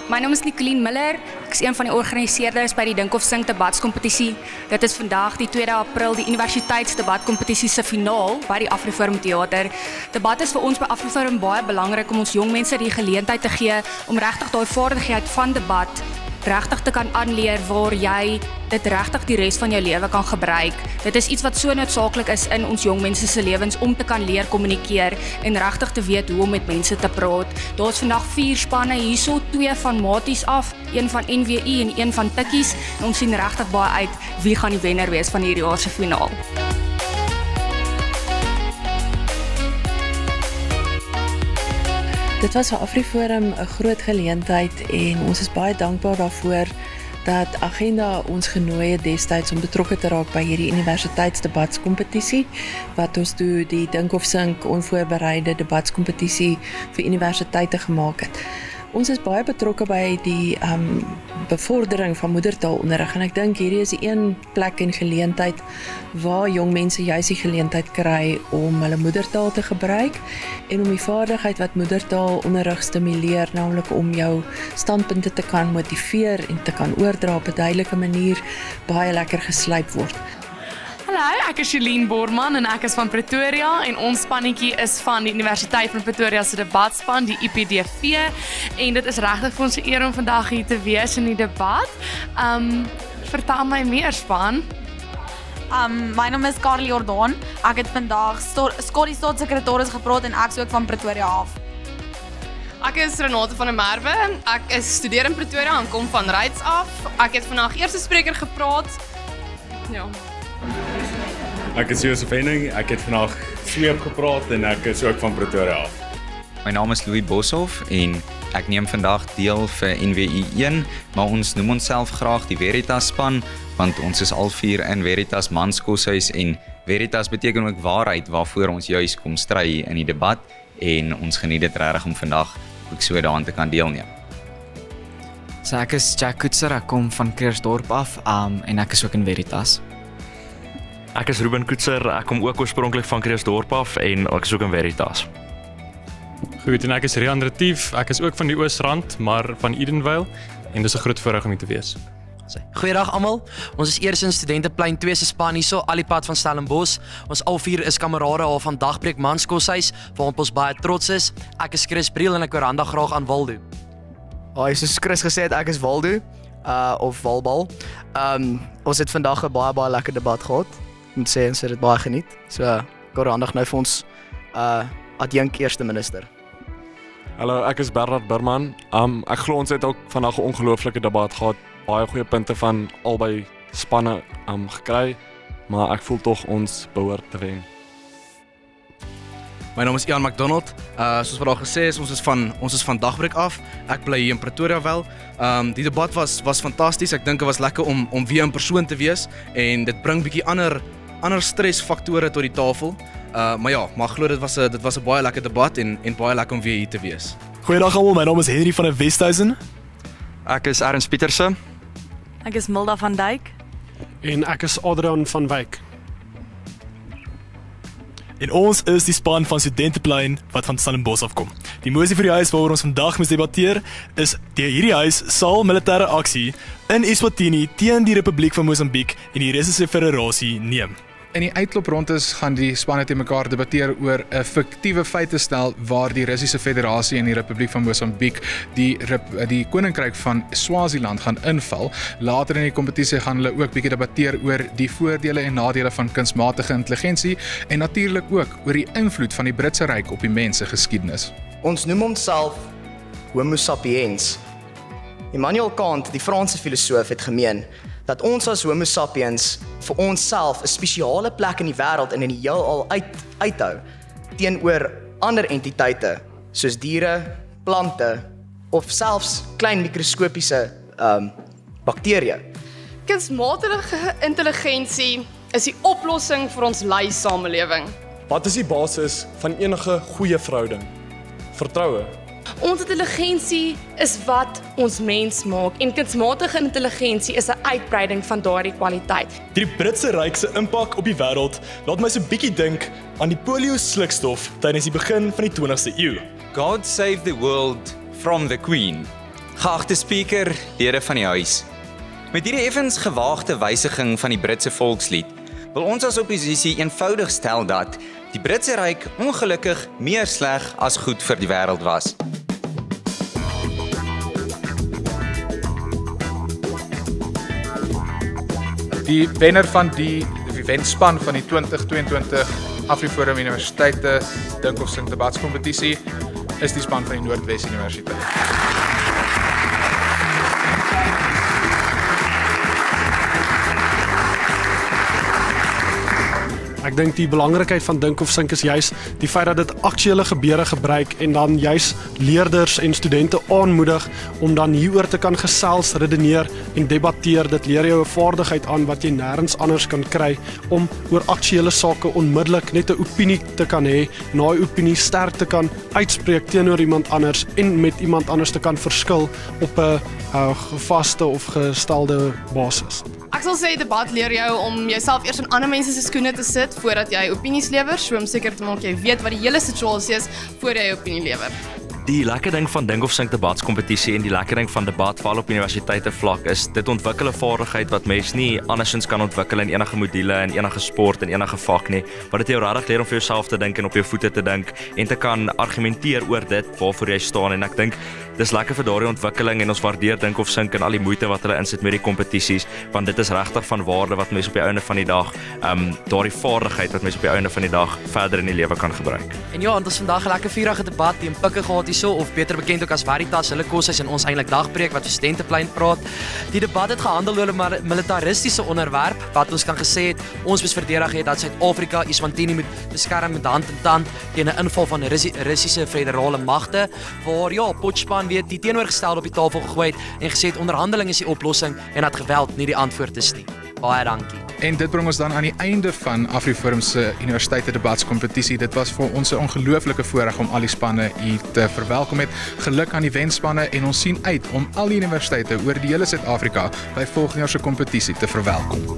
My naam is Nicoline Miller. Ek is een van die organiseerders by die Dink of Sing debatskompetisie. Dit is vandag die 2 April die universiteitsdebatkompetisie se finaal by die Afriforum Theater. Debat is vir ons by Afriforum baie belangrik om ons jong mense die geleentheid te gee om regtig daai vaardigheid van debat regtig te kan aanleer waar jy dit regtig die res van jou lewe kan gebruik. Dit is iets wat so noodsaaklik is in ons jong mense se lewens om te kan leer kommunikeer en regtig te weet hoe om met mense te praat. Daar's vandag 4 spanne hierso, 2 van Maties af, 1 van NWI en 1 van Tikkies. En ons sien regtig baie uit wie gaan die wenner wees van hierdie jaar se finaal. Dit was vir Afriforum 'n groot geleentheid en ons is baie dankbaar daarvoor dat Agenda ons genooi het destyds om betrokke te raak by hierdie universiteitsdebatskompetisie wat ons toe die Dink of Sing onvoorbereide debatskompetisie vir universiteite gemaak het. Ons is baie betrokke by die bevordering van moedertaalonderrig en ek dink hierdie is die een plek en geleentheid waar jong mense juis die geleentheid kry om hulle moedertaal te gebruik en om die vaardigheid wat moedertaalonderrig stimuleer, naamlik om jou standpunte te kan motiveer en te kan oordra op 'n duidelike manier, baie lekker geslyp word. Hallo, ek is Jeline Borman en ek is van Pretoria en ons spannetjie is van die Universiteit van Pretoria se debatspan, die IPDV, en dit is regtig vir ons 'n eer om vandag hier te wees in die debat. Vertel my meer, span. My naam is Carly Jordaan. Ek het vandag Scottie staatssekretaris gepraat en ek is ook van Pretoria af. Ek is Renate van der Merwe. Ek is studeer in Pretoria en kom van Ryds af. Ek het vandag eerste spreker gepraat. Ja. Ek is Josef Henning, ek het vandag sweep gepraat en ek is ook van Pretoria af. My naam is Louis Boshoff en ek neem vandag deel vir NWI1, maar ons noem onsself graag die Veritas span, want ons is al 4 in Veritas Manskoshuis en Veritas beteken ook waarheid waarvoor ons juis kom stry in die debat en ons geniet dit regtig om vandag ook so daaraan te kan deelneem. So ek is Jack Koetser, ek kom van Kreersdorp af en ek is ook in Veritas. Ek is Ruben Koetser, ek kom ook oorspronklik van Kreersdorp af en ek is ook in Veritas. Goed, en ek is Rian Retief, ek is ook van die Oosrand, maar van Edenvale en dis 'n groot voorreg om hier te wees. Goeiedag almal, ons is eers in Studenteplein 2 se span hierso, al die pad van Stellenbosch. Ons al 4 is kamerade al van Dagbreek Manskoshuis, waarop ons baie trots is. Ek is Chris Briel en ek hoor hande graag aan Waldo. Soos Chris gesê het, ek is Waldo, of Walbal. Ons het vandag 'n baie lekker debat gehad. Ek moet sê ons het dit baie geniet. So, ek hoor handig nou vir ons adjunk eerste minister. Hallo, ek is Bernard Burman. Ek glo ons het ook vandag 'n ongelooflike debat gehad. Baie goeie punte van albei spanne gekry, maar ek voel tog ons behoort te wen. My naam is Ian McDonald. Soos wat al gesê is, ons is van Dagbreek af. Ek bly hier in Pretoria wel. Die debat was fantasties. Ek dink dit was lekker om weer in persoon te wees en dit bring bietjie ander stresfaktore tot die tafel. Maar glo dit was 'n baie lekker debat en baie lekker om weer hier te wees. Goeiedag almal, my naam is Henry van der Westhuizen. Ek is Ernst Pieterse. Ek is Milda van Dijk. En ek is Adrian van Wyk. En ons is die span van Studenteplein wat van Stellenbosch afkom. Die moesie vir die huis waaroor ons vandag moet debatteer is hierdie huis sal militêre aksie in Eswatini teen die Republiek van Mosambiek en die Russiese Federasie neem. In die uitkloprondes gaan die spanne te mekaar debatteer oor 'n fiktiewe feitestel waar die Russiese Federasie en die Republiek van Mosambiek die koninkryk van Swaziland gaan inval. Later in die kompetisie gaan hulle ook bietjie debatteer oor die voordele en nadele van kunsmatige intelligensie en natuurlik ook oor die invloed van die Britse ryk op die mens se geskiedenis. Ons noem onsself Homo sapiens. Immanuel Kant, die Franse filosoof, het gemeen dat ons as Homo sapiens vir onsself 'n spesiale plek in die wêreld en in die heelal uithou teenoor ander entiteite soos diere, plante of selfs klein mikroskopiese bakterieë. Kunsmatige intelligensie is die oplossing vir ons lui samelewing. Wat is die basis van enige goeie verhouding? Vertroue. Ons intelligensie is wat ons mens maak en kunsmatige intelligensie is 'n uitbreiding van daardie kwaliteit. Die Britse ryk se impak op die wêreld laat my so bietjie dink aan die polio-slukstof tydens die begin van die 20ste eeu. God save the world from the Queen. Geagte speaker, lede van die huis. Met hierdie effens gewaagde wysiging van die Britse volkslied, wil ons as oppositie eenvoudig stel dat die Britse Ryk ongelukkig meer sleg as goed vir die wêreld was. Die wenner van die wenspan van die 2022 AfriForum Universiteite Dink of Sing debatskompetisie is die span van die Noordwes Universiteit. Ek dink die belangrikheid van Dink of Sink is juis die feit dat dit aktuele gebeure gebruik en dan juis leerders en studente aanmoedig om dan hieroor te kan gesels, redeneer en debatteer. Dit leer jou 'n vaardigheid aan wat jy nêrens anders kan kry om oor aktuele sake onmiddellik net 'n opinie te kan hê en daai opinie sterk te kan uitspreek teenoor iemand anders en met iemand anders te kan verskil op 'n gevaste of gestelde basis. Ek sal sê debat leer jou om jouself eers in ander mense se skoene te sit voordat jy opinies lewer, so om seker te maak jy weet wat die hele situasie is voor jy 'n opinie lewer. Die lekker ding van Dink of Sink debatskompetisie en die lekker ding van debat veral op universiteite vlak is dit ontwikkel 'n vaardigheid wat mens nie andersins kan ontwikkel in enige module en enige sport en enige vak nie, wat dit jou regtig leer om vir jouself te dink en op jou voete te dink en te kan argumenteer oor dit waarvoor jy staan en ek dink dis lekker vir daardie ontwikkeling en ons waardeer Dink of Sink en al die moeite wat hulle insit met die kompetisies want dit is regtig van waarde wat mense op die einde van die dag daardie vaardigheid wat mense op die einde van die dag verder in die lewe kan gebruik. En ja, ons vandag 'n lekker vurige debat teen Pikke gehad hierso of beter bekend ook as Veritas, hulle koshuis en ons eintlik dagbreek wat studenteplein praat. Die debat het gehandel oor 'n militaristiese onderwerp wat ons kan gesê het ons moes verdedig het dat Suid-Afrika Eswatini moet beskerm met hand in tand teen 'n inval van Russiese federale magte waar ja, Potchefstroom weet die teenoorgestelde op die tafel gegooi het en gesê het onderhandeling is die oplossing en dat geweld nie die antwoord is nie. Baie dankie. En dit bring ons dan aan die einde van AfriForum se universiteite debatskompetisie. Dit was vir ons 'n ongelooflike voorreg om al die spanne hier te verwelkom het. Geluk aan die wenspanne en ons sien uit om al die universiteite oor die hele Suid-Afrika by volgende jaar se kompetisie te verwelkom.